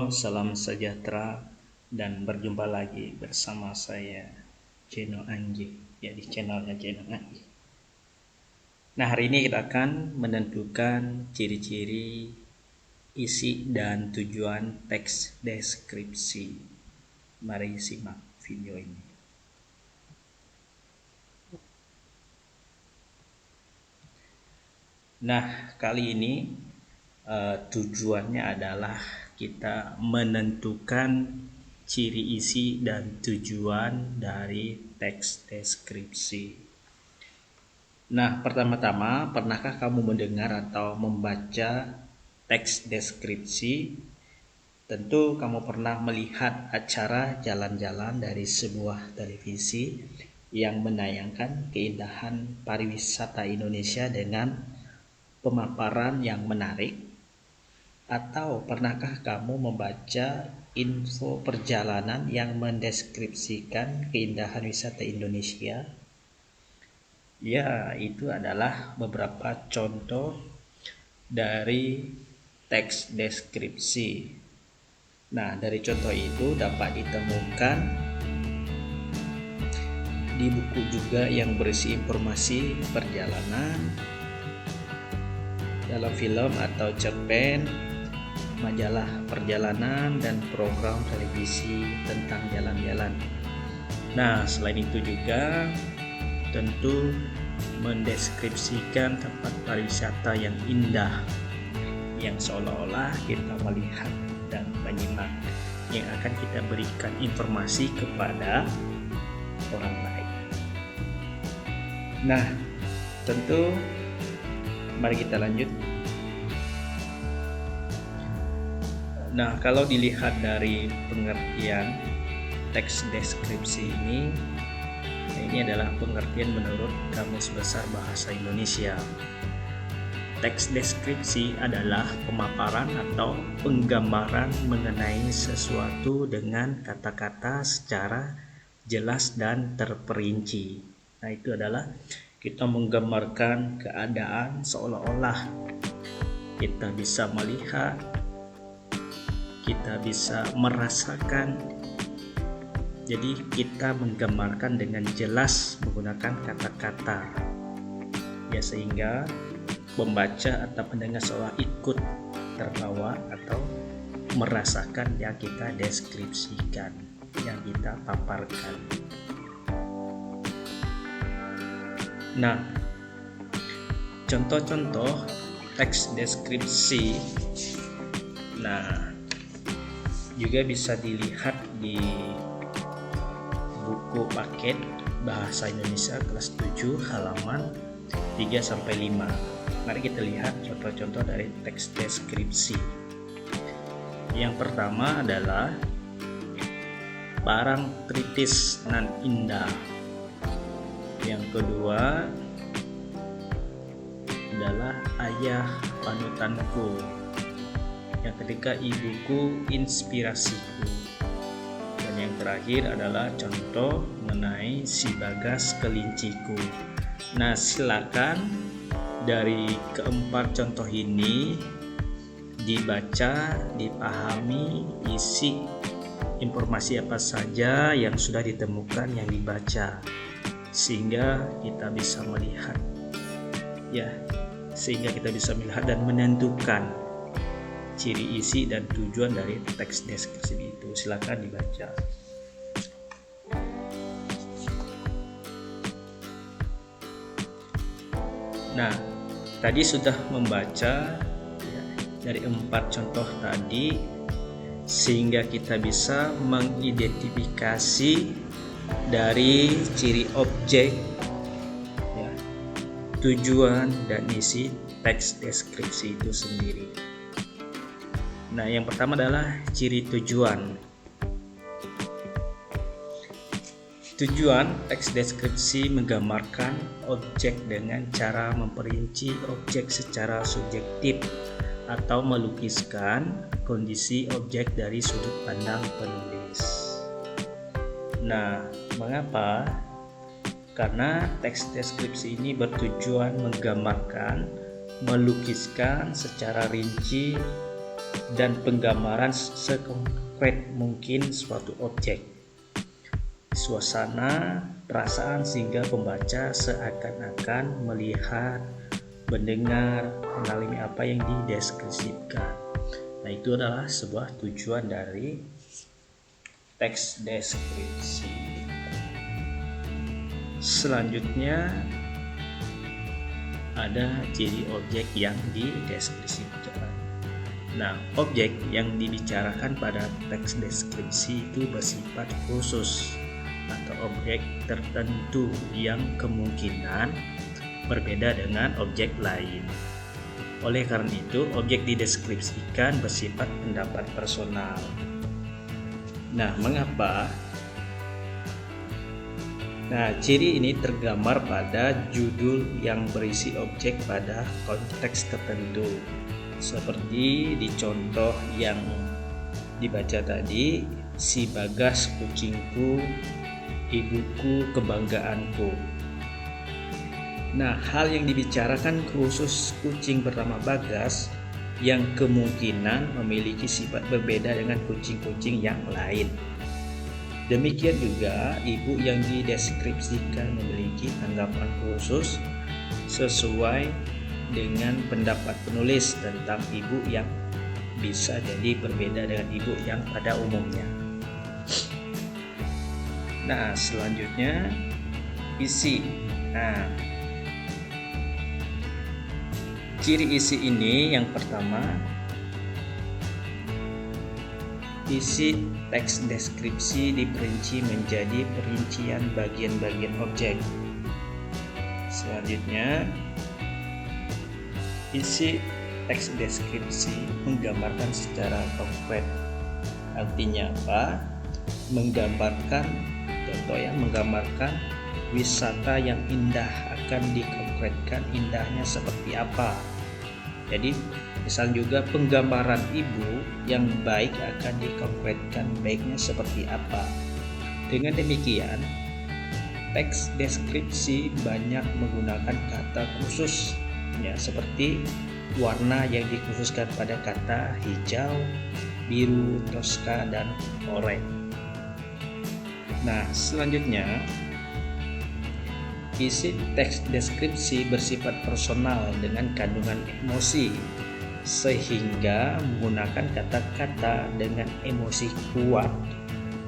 salam sejahtera dan berjumpa lagi bersama saya Jeno Anji, ya di channelnya Jeno Anji. Nah, hari ini kita akan menentukan ciri-ciri isi dan tujuan teks deskripsi. Mari simak video ini. Nah, kali ini tujuannya adalah kita menentukan ciri isi dan tujuan dari teks deskripsi. Nah, pertama-tama, pernahkah kamu mendengar atau membaca teks deskripsi? Tentu kamu pernah melihat acara jalan-jalan dari sebuah televisi yang menayangkan keindahan pariwisata Indonesia dengan pemaparan yang menarik. Atau pernahkah kamu membaca info perjalanan yang mendeskripsikan keindahan wisata Indonesia? Ya, itu adalah beberapa contoh dari teks deskripsi. Nah, dari contoh itu dapat ditemukan di buku juga yang berisi informasi perjalanan, dalam film atau cerpen, majalah perjalanan, dan program televisi tentang jalan-jalan. Nah, selain itu juga tentu mendeskripsikan tempat pariwisata yang indah, yang seolah-olah kita melihat dan menyimak, yang akan kita berikan informasi kepada orang lain. Nah, tentu mari kita lanjut. Nah, kalau dilihat dari pengertian teks deskripsi ini adalah pengertian menurut Kamus Besar Bahasa Indonesia. Teks deskripsi adalah pemaparan atau penggambaran mengenai sesuatu dengan kata-kata secara jelas dan terperinci. Nah, itu adalah kita menggambarkan keadaan seolah-olah kita bisa melihat, kita bisa merasakan. Jadi kita menggambarkan dengan jelas menggunakan kata-kata, ya, sehingga pembaca atau pendengar seolah ikut terbawa atau merasakan yang kita deskripsikan, yang kita paparkan. Nah, contoh-contoh teks deskripsi, nah, juga bisa dilihat di buku paket Bahasa Indonesia kelas 7 halaman 3-5. Mari kita lihat contoh-contoh dari teks deskripsi. Yang pertama adalah barang kritis nan indah. Yang kedua adalah ayah panutanku. Yang ketiga ibuku inspirasiku. Dan yang terakhir adalah contoh mengenai si Bagas kelinciku. Nah, silakan dari keempat contoh ini dibaca, dipahami isi informasi apa saja yang sudah ditemukan yang dibaca, sehingga kita bisa melihat, ya, sehingga kita bisa melihat dan menentukan ciri isi dan tujuan dari teks deskripsi itu. Silakan dibaca. Nah, tadi sudah membaca, ya, dari 4 contoh tadi, sehingga kita bisa mengidentifikasi dari ciri objek, ya, tujuan dan isi teks deskripsi itu sendiri. Nah, yang pertama adalah ciri tujuan. Tujuan teks deskripsi menggambarkan objek dengan cara memperinci objek secara subjektif atau melukiskan kondisi objek dari sudut pandang penulis. Nah, mengapa? Karena teks deskripsi ini bertujuan menggambarkan, melukiskan secara rinci dan penggambaran sekonkret mungkin suatu objek, suasana, perasaan sehingga pembaca seakan-akan melihat, mendengar, mengalami apa yang dideskripsikan. Nah, itu adalah sebuah tujuan dari teks deskripsi. Selanjutnya ada ciri objek yang dideskripsikan. Nah, objek yang dibicarakan pada teks deskripsi itu bersifat khusus atau objek tertentu yang kemungkinan berbeda dengan objek lain. Oleh karena itu, objek dideskripsikan bersifat pendapat personal. Nah, mengapa? Nah, ciri ini tergambar pada judul yang berisi objek pada konteks tertentu. Seperti di contoh yang dibaca tadi, si Bagas kucingku, ibuku kebanggaanku. Nah, hal yang dibicarakan khusus kucing bernama Bagas yang kemungkinan memiliki sifat berbeda dengan kucing-kucing yang lain. Demikian juga ibu yang dideskripsikan memiliki tanggapan khusus sesuai dengan pendapat penulis tentang ibu yang bisa jadi berbeda dengan ibu yang pada umumnya. Nah, selanjutnya isi. Nah, ciri isi ini yang pertama, isi teks deskripsi diperinci menjadi perincian bagian-bagian objek. Selanjutnya, isi teks deskripsi menggambarkan secara konkret. Artinya apa? Menggambarkan, menggambarkan wisata yang indah akan dikonkretkan indahnya seperti apa. Jadi, misal juga penggambaran ibu yang baik akan dikonkretkan baiknya seperti apa. Dengan demikian, teks deskripsi banyak menggunakan kata khusus, ya, seperti warna yang dikhususkan pada kata hijau, biru, toska, dan oranye. Nah, selanjutnya, isi teks deskripsi bersifat personal dengan kandungan emosi, sehingga menggunakan kata-kata dengan emosi kuat.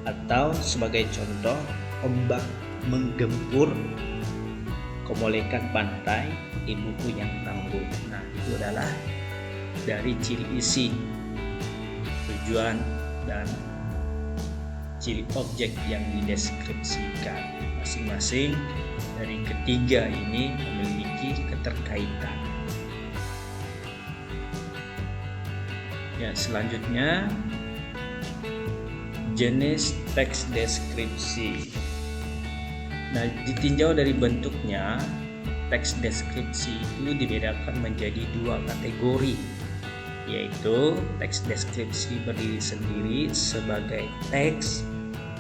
Atau sebagai contoh, ombak menggempur, kemolekan pantai, ibuku yang tangguh. Nah, itu adalah dari ciri isi, tujuan, dan ciri objek yang dideskripsikan. Masing-masing dari ketiga ini memiliki keterkaitan. Ya, selanjutnya jenis teks deskripsi. Nah, ditinjau dari bentuknya, teks deskripsi itu dibedakan menjadi dua kategori, yaitu teks deskripsi berdiri sendiri sebagai teks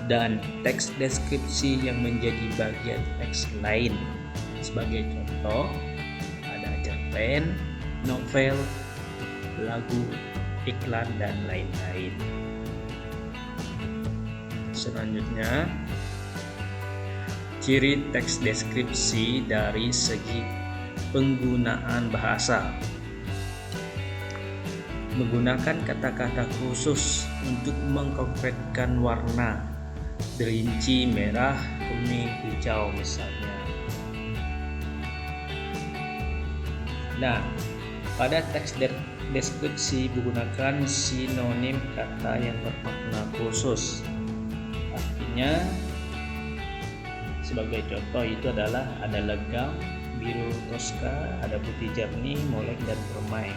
dan teks deskripsi yang menjadi bagian teks lain. Sebagai contoh, ada cerpen, novel, lagu, iklan, dan lain-lain. Selanjutnya, ciri teks deskripsi dari segi penggunaan bahasa. Menggunakan kata-kata khusus untuk mengkonkretkan warna, derinci merah, kuning, hijau misalnya. Nah, pada teks deskripsi menggunakan sinonim kata yang bermakna khusus. Artinya, sebagai contoh itu adalah ada legam, biru toska, ada putih jernih, molek, dan permai.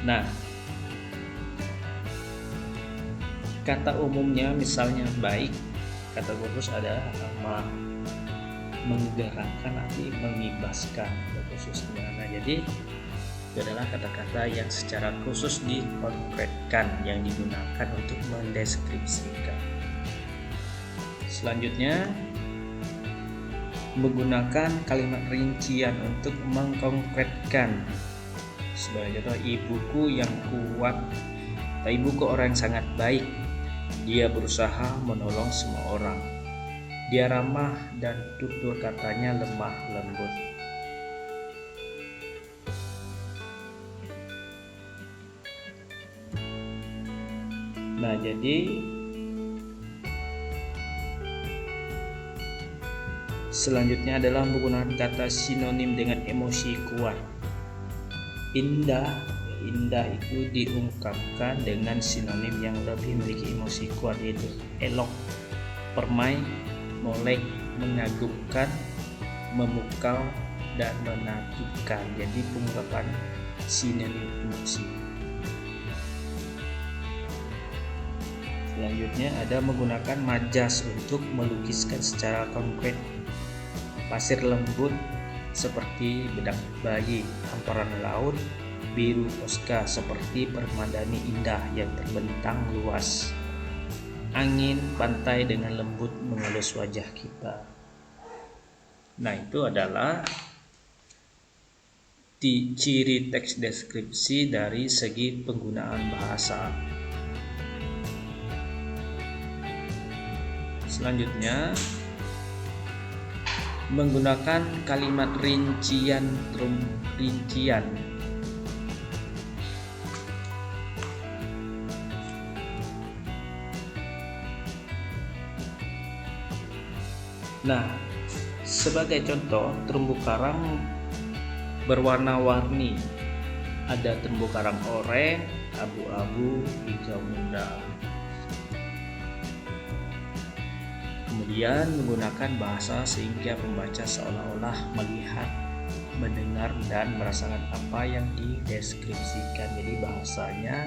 Nah, kata umumnya misalnya baik, kata khusus ada menggerakkan, nanti mengibaskan khususnya. Nah, jadi itu adalah kata-kata yang secara khusus dikonkretkan yang digunakan untuk mendeskripsikan. Selanjutnya, menggunakan kalimat rincian untuk mengkonkretkan. Sebagai contoh, ibuku yang kuat Kata ibuku orang yang sangat baik. Dia berusaha menolong semua orang. Dia ramah dan tutur katanya lemah lembut. Nah, jadi selanjutnya adalah menggunakan kata sinonim dengan emosi kuat. Indah itu diungkapkan dengan sinonim yang lebih memiliki emosi kuat, yaitu elok, permai, molek, mengagumkan, memukau, dan menakjubkan. Jadi pengungkapan sinonim emosi. Selanjutnya ada menggunakan majas untuk melukiskan secara konkret. Pasir lembut seperti bedak bayi, hamparan laut biru toska seperti permadani indah yang terbentang luas. Angin pantai dengan lembut mengelus wajah kita. Nah, itu adalah ciri teks deskripsi dari segi penggunaan bahasa. Selanjutnya, menggunakan kalimat rincian. Nah, sebagai contoh, terumbu karang berwarna-warni. Ada terumbu karang oranye, abu-abu, hijau muda. Kemudian menggunakan bahasa sehingga pembaca seolah-olah melihat, mendengar, dan merasakan apa yang dideskripsikan. Jadi bahasanya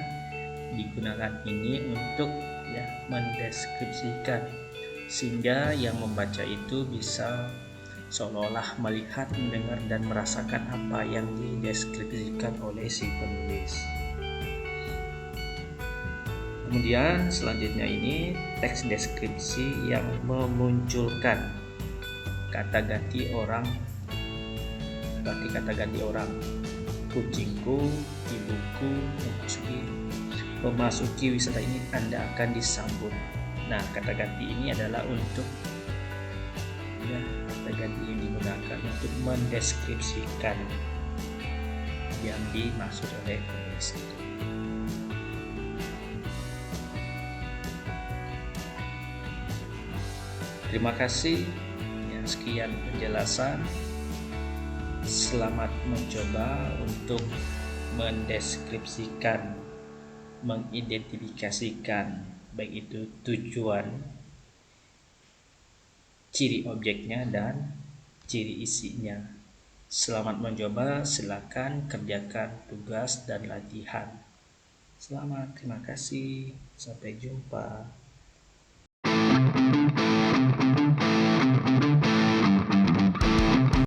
digunakan ini untuk mendeskripsikan, sehingga yang membaca itu bisa seolah-olah melihat, mendengar, dan merasakan apa yang dideskripsikan oleh si penulis. Kemudian selanjutnya ini teks deskripsi yang memunculkan kata ganti orang. Berarti kata ganti orang: kucingku, ibuku, memasuki wisata ini Anda akan disambut. Nah, kata ganti ini adalah untuk kata ganti yang digunakan untuk mendeskripsikan yang dimaksud oleh penulis itu. Terima kasih. Sekian penjelasan. Selamat mencoba untuk mendeskripsikan, mengidentifikasikan baik itu tujuan, ciri objeknya, dan ciri isinya. Selamat mencoba. Silakan kerjakan tugas dan latihan. Selamat, terima kasih. Sampai jumpa.